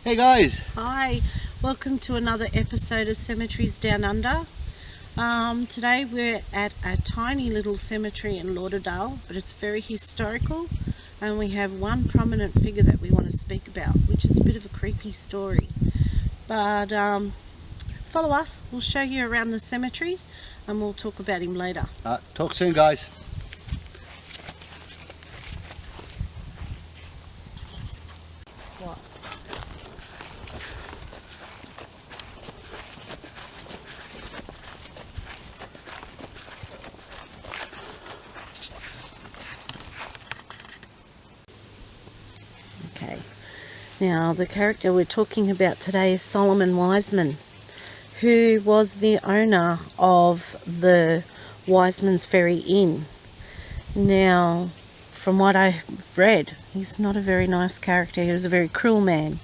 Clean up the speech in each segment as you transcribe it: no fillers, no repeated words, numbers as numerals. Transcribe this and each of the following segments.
Hey guys! Hi, welcome to another episode of Cemeteries Down Under. Today we're at a tiny little cemetery in Lauderdale, but it's very historical, and we have one prominent figure that we want to speak about, which is a bit of a creepy story. But follow us, we'll show you around the cemetery and we'll talk about him later. Talk soon, guys. What? Okay, now the character we're talking about today is Solomon Wiseman, who was the owner of the Wisemans Ferry Inn. Now, from what I've read, he's not a very nice character. He was a very cruel man,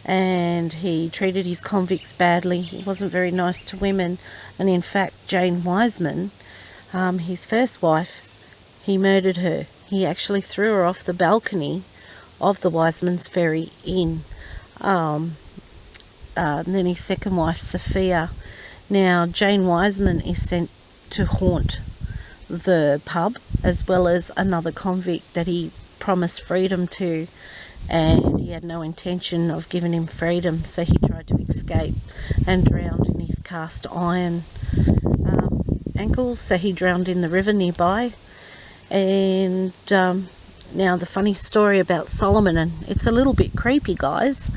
and he treated his convicts badly. He wasn't very nice to women, and in fact Jane Wiseman, his first wife, he murdered her. He actually threw her off the balcony of the Wisemans Ferry Inn. And then his second wife, Sophia. Now, Jane Wiseman is sent to haunt the pub, as well as another convict that he promised freedom to, and he had no intention of giving him freedom, so he tried to escape and drowned in his cast iron ankles, so he drowned in the river nearby. And now the funny story about Solomon, and it's a little bit creepy, guys.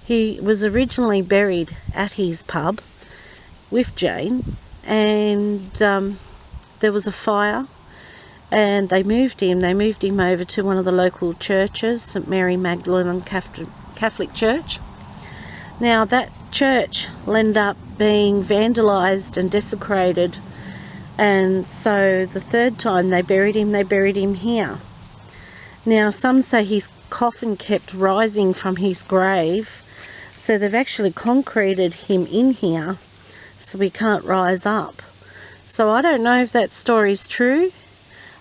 He was originally buried at his pub with Jane, and there was a fire, and they moved him over to one of the local churches, St Mary Magdalene Catholic Church. Now that church ended up being vandalised and desecrated, and so the third time they buried him here. Now some say his coffin kept rising from his grave, so they've actually concreted him in here so he can't rise up. So I don't know if that story is true.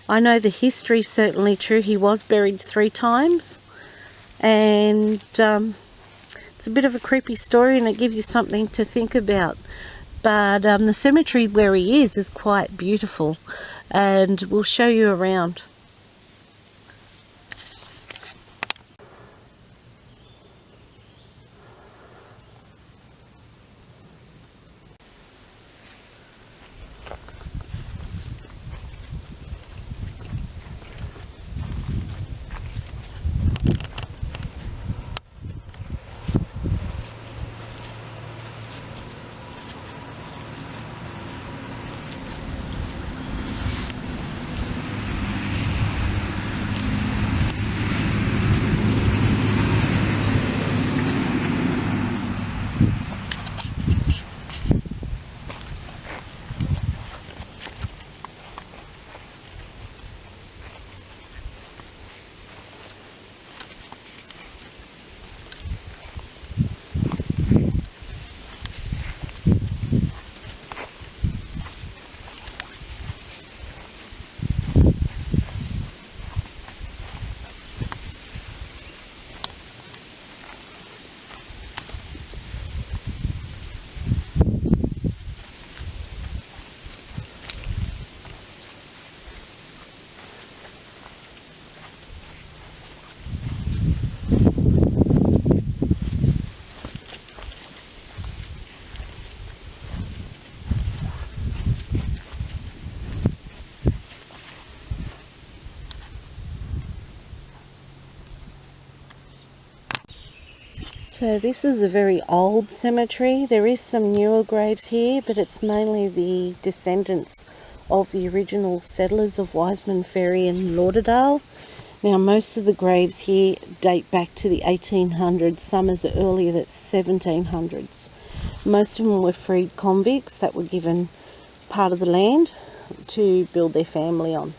I know the history is certainly true. He was buried 3 times, and it's a bit of a creepy story, and it gives you something to think about. But the cemetery where he is quite beautiful, and we'll show you around. So this is a very old cemetery. There is some newer graves here, but it's mainly the descendants of the original settlers of Wiseman Ferry in Lauderdale. Now most of the graves here date back to the 1800s, some as early as the 1700s. Most of them were freed convicts that were given part of the land to build their family on.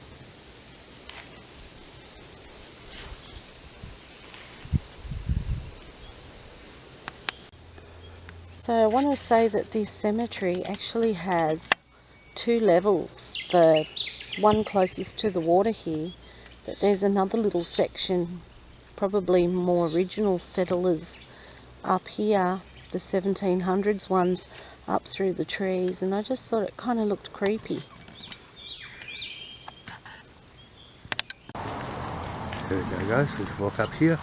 So I want to say that this cemetery actually has 2 levels. The one closest to the water here, but there's another little section, probably more original settlers up here, the 1700s ones up through the trees, and I just thought it kind of looked creepy. There we go guys, we can walk up here.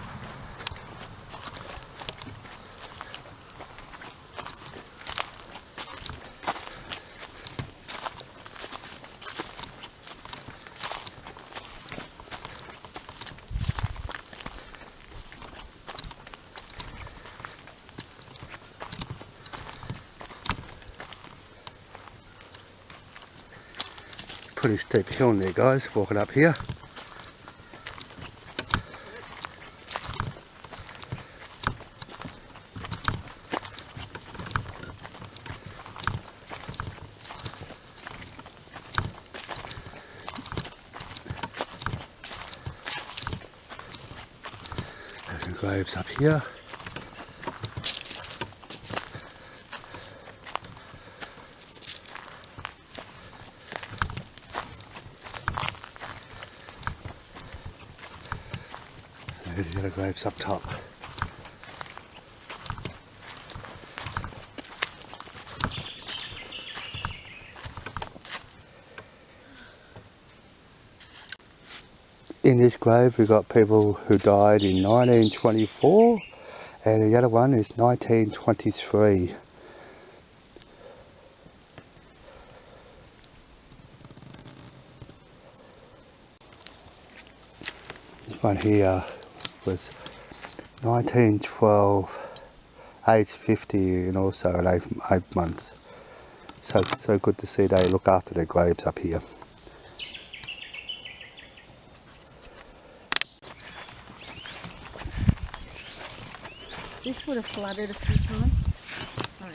Pretty steep hill in there guys, walking up here. There's some graves up here. There's the other graves up top. In this grave we've got people who died in 1924 and the other one is 1923. This one here was 1912, age 50 and also at 8 months. So good to see they look after their graves up here. This would have flooded a few times. Sorry.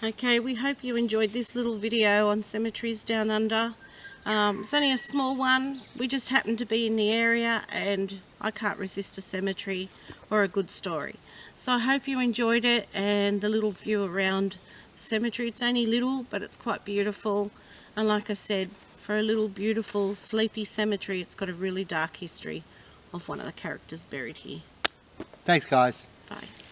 Okay, we hope you enjoyed this little video on cemeteries down under. It's only a small one. We just happened to be in the area and I can't resist a cemetery or a good story. So I hope you enjoyed it and the little view around the cemetery. It's only little, but it's quite beautiful. And like I said, for a little beautiful sleepy cemetery, it's got a really dark history of one of the characters buried here. Thanks guys. Bye.